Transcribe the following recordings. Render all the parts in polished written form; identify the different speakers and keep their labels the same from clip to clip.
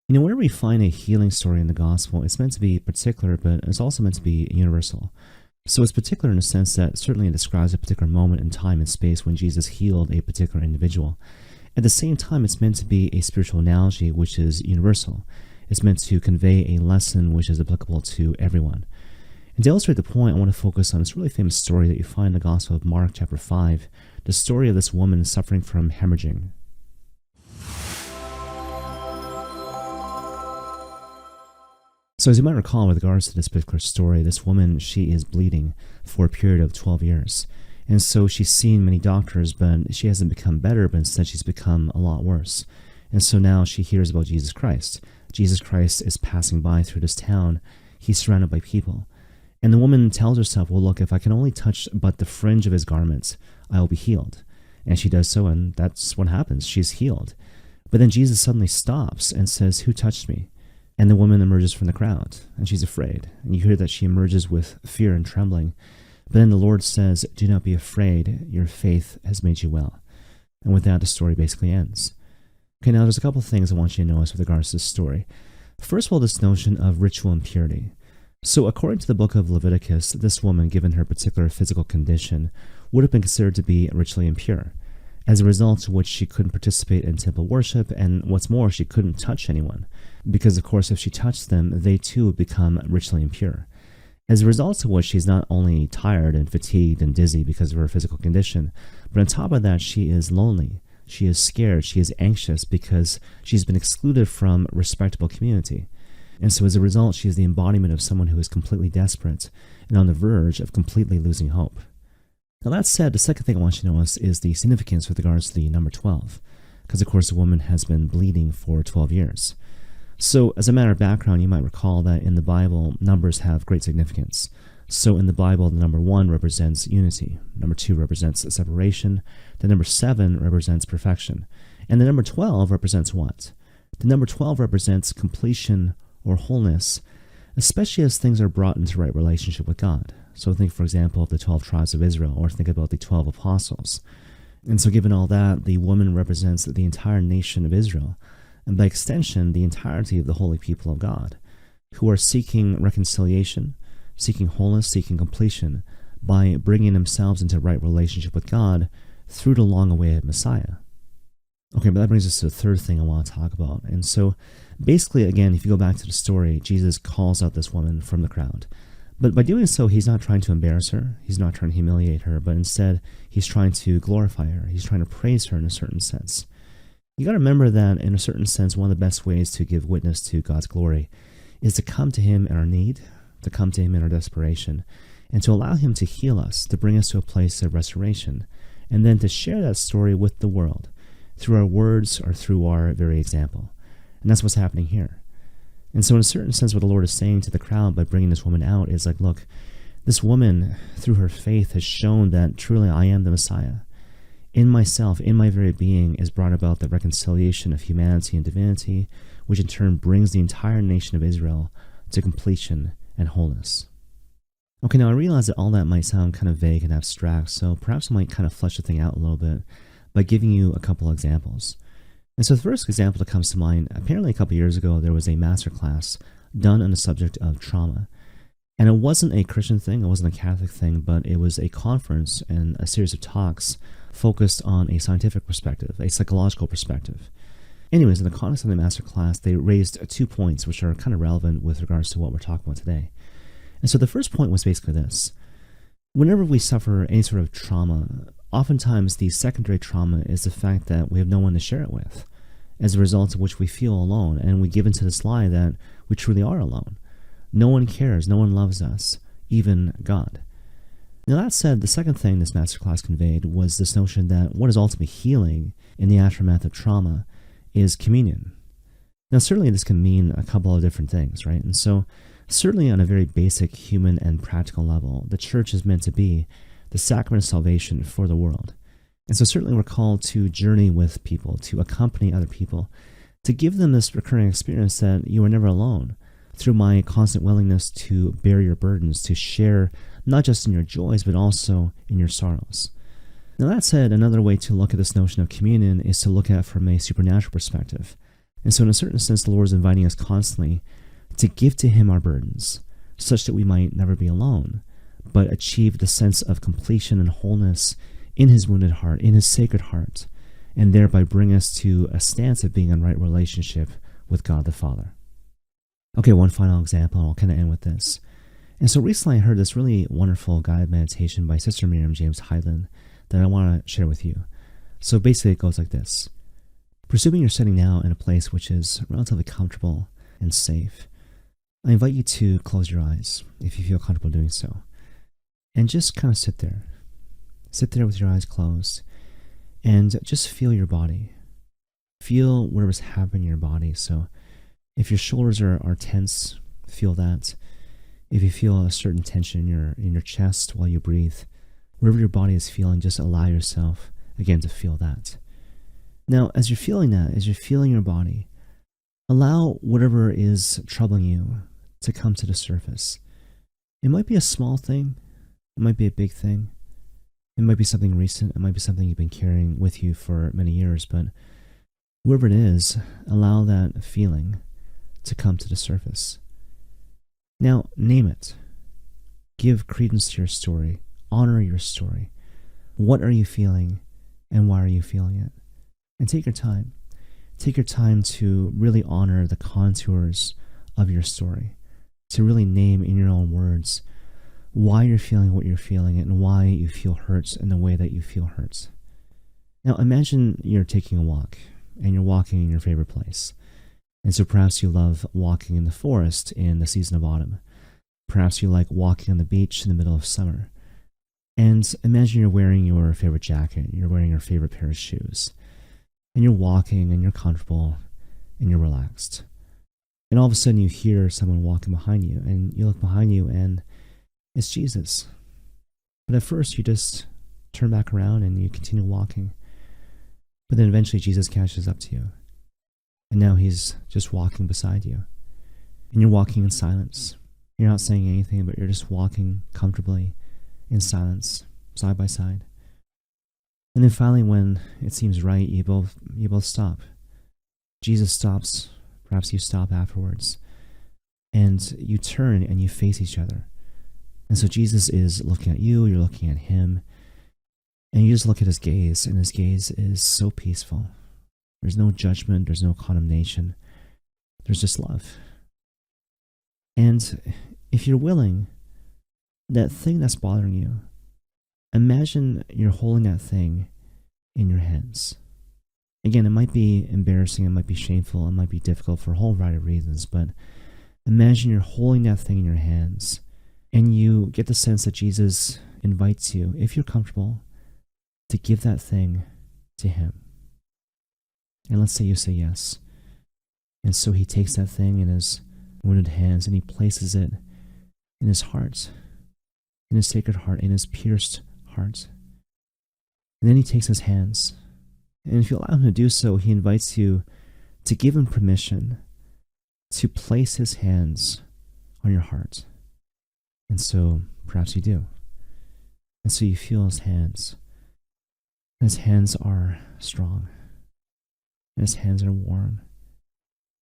Speaker 1: Whenever we find a healing story in the gospel, it's meant to be particular, but it's also meant to be universal. So it's particular in the sense that certainly it describes a particular moment in time and space when Jesus healed a particular individual. At the same time, it's meant to be a spiritual analogy which is universal. It's meant to convey a lesson which is applicable to everyone. And to illustrate the point, I want to focus on this really famous story that you find in the Gospel of Mark chapter 5, the story of this woman suffering from hemorrhaging. So as you might recall with regards to this particular story, this woman, she is bleeding for a period of 12 years. And so she's seen many doctors, but she hasn't become better, but instead she's become a lot worse. And so now she hears about Jesus Christ. Jesus Christ is passing by through this town. He's surrounded by people. And the woman tells herself, well, look, if I can only touch but the fringe of his garments, I will be healed. And she does so, and that's what happens. She's healed. But then Jesus suddenly stops and says, who touched me? And the woman emerges from the crowd, and she's afraid. And you hear that she emerges with fear and trembling. But then the Lord says, do not be afraid, your faith has made you well. And with that, the story basically ends. Okay, now there's a couple of things I want you to notice with regards to this story. First of all, this notion of ritual impurity. So according to the book of Leviticus, this woman, given her particular physical condition, would have been considered to be ritually impure, as a result of which she couldn't participate in temple worship, and what's more, she couldn't touch anyone, because of course if she touched them, they too would become ritually impure. As a result of which she's not only tired and fatigued and dizzy because of her physical condition, but on top of that she is lonely, she is scared, she is anxious because she's been excluded from respectable community. And so as a result, she is the embodiment of someone who is completely desperate and on the verge of completely losing hope. Now that said, the second thing I want you to notice is the significance with regards to the number 12, because of course the woman has been bleeding for 12 years. So as a matter of background, you might recall that in the Bible, numbers have great significance. So in the Bible, the number 1 represents unity, number 2 represents separation, the number 7 represents perfection, and the number 12 represents what? The number 12 represents completion or wholeness, especially as things are brought into right relationship with God. So think, for example, of the 12 tribes of Israel, or think about the 12 apostles. And so given all that, the woman represents the entire nation of Israel, and by extension, the entirety of the holy people of God, who are seeking reconciliation, seeking wholeness, seeking completion, by bringing themselves into right relationship with God through the long-awaited Messiah. Okay, but that brings us to the third thing I want to talk about. And so, basically, again, if you go back to the story, Jesus calls out this woman from the crowd. But by doing so, he's not trying to embarrass her, he's not trying to humiliate her, but instead, he's trying to glorify her, he's trying to praise her in a certain sense. You got to remember that, in a certain sense, one of the best ways to give witness to God's glory is to come to him in our need, to come to him in our desperation, and to allow him to heal us, to bring us to a place of restoration, and then to share that story with the world, through our words or through our very example. And that's what's happening here. And so in a certain sense, what the Lord is saying to the crowd by bringing this woman out is like, look, this woman, through her faith, has shown that truly I am the Messiah. In myself, in my very being, is brought about the reconciliation of humanity and divinity, which in turn brings the entire nation of Israel to completion and wholeness. Okay, now I realize that all that might sound kind of vague and abstract, so perhaps I might kind of flesh the thing out a little bit by giving you a couple examples. And so the first example that comes to mind, apparently a couple years ago, there was a masterclass done on the subject of trauma. And it wasn't a Christian thing, it wasn't a Catholic thing, but it was a conference and a series of talks focused on a scientific perspective, a psychological perspective. Anyways, in the context of the masterclass, they raised 2 points which are kind of relevant with regards to what we're talking about today. And so the first point was basically this. Whenever we suffer any sort of trauma, oftentimes the secondary trauma is the fact that we have no one to share it with, as a result of which we feel alone, and we give into this lie that we truly are alone. No one cares, no one loves us, even God. Now that said, the second thing this masterclass conveyed was this notion that what is ultimately healing in the aftermath of trauma is communion. Now certainly this can mean a couple of different things, right? And so certainly on a very basic human and practical level, the church is meant to be the sacrament of salvation for the world. And so certainly we're called to journey with people, to accompany other people, to give them this recurring experience that you are never alone, through my constant willingness to bear your burdens, to share not just in your joys, but also in your sorrows. Now that said, another way to look at this notion of communion is to look at it from a supernatural perspective. And so in a certain sense, the Lord is inviting us constantly to give to him our burdens, such that we might never be alone, but achieve the sense of completion and wholeness in his wounded heart, in his sacred heart, and thereby bring us to a stance of being in right relationship with God the Father. Okay, one final example, and I'll kind of end with this. And so recently I heard this really wonderful guided meditation by Sister Miriam James Hyland that I want to share with you. So basically it goes like this. Presuming you're sitting now in a place which is relatively comfortable and safe, I invite you to close your eyes if you feel comfortable doing so. And just kind of sit there. Sit there with your eyes closed and just feel your body. Feel whatever's happening in your body. So if your shoulders are tense, feel that. If you feel a certain tension in your chest while you breathe, wherever your body is feeling, just allow yourself, again, to feel that. Now, as you're feeling that, as you're feeling your body, allow whatever is troubling you to come to the surface. It might be a small thing. It might be a big thing. It might be something recent. It might be something you've been carrying with you for many years, but whatever it is, allow that feeling to come to the surface. Now, name it. Give credence to your story. Honor your story. What are you feeling, and why are you feeling it? And take your time. Take your time to really honor the contours of your story, to really name in your own words why you're feeling what you're feeling and why you feel hurt in the way that you feel hurt. Now, imagine you're taking a walk, and you're walking in your favorite place. And so perhaps you love walking in the forest in the season of autumn. Perhaps you like walking on the beach in the middle of summer. And imagine you're wearing your favorite jacket, you're wearing your favorite pair of shoes, and you're walking and you're comfortable and you're relaxed. And all of a sudden you hear someone walking behind you, and you look behind you and it's Jesus. But at first you just turn back around and you continue walking. But then eventually Jesus catches up to you. And now he's just walking beside you. And you're walking in silence. You're not saying anything, but you're just walking comfortably in silence, side by side. And then finally, when it seems right, you both stop. Jesus stops. Perhaps you stop afterwards. And you turn and you face each other. And so Jesus is looking at you, you're looking at him. And you just look at his gaze, and his gaze is so peaceful. There's no judgment, there's no condemnation. There's just love. And if you're willing, that thing that's bothering you, imagine you're holding that thing in your hands. Again, it might be embarrassing, it might be shameful, it might be difficult for a whole variety of reasons, but imagine you're holding that thing in your hands, and you get the sense that Jesus invites you, if you're comfortable, to give that thing to him. And let's say you say yes. And so he takes that thing in his wounded hands and he places it in his heart, in his sacred heart, in his pierced heart. And then he takes his hands. And if you allow him to do so, he invites you to give him permission to place his hands on your heart. And so perhaps you do. And so you feel his hands. And his hands are strong. And his hands are warm.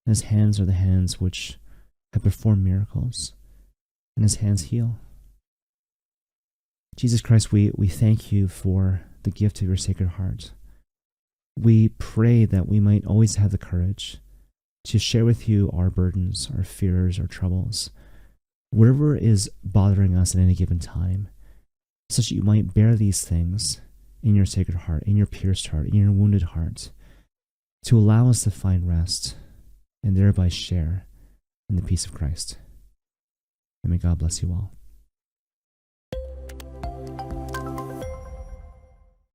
Speaker 1: And his hands are the hands which have performed miracles. And his hands heal. Jesus Christ, we thank you for the gift of your sacred heart. We pray that we might always have the courage to share with you our burdens, our fears, our troubles, whatever is bothering us at any given time, such that you might bear these things in your sacred heart, in your pierced heart, in your wounded heart, to allow us to find rest and thereby share in the peace of Christ. And may God bless you all.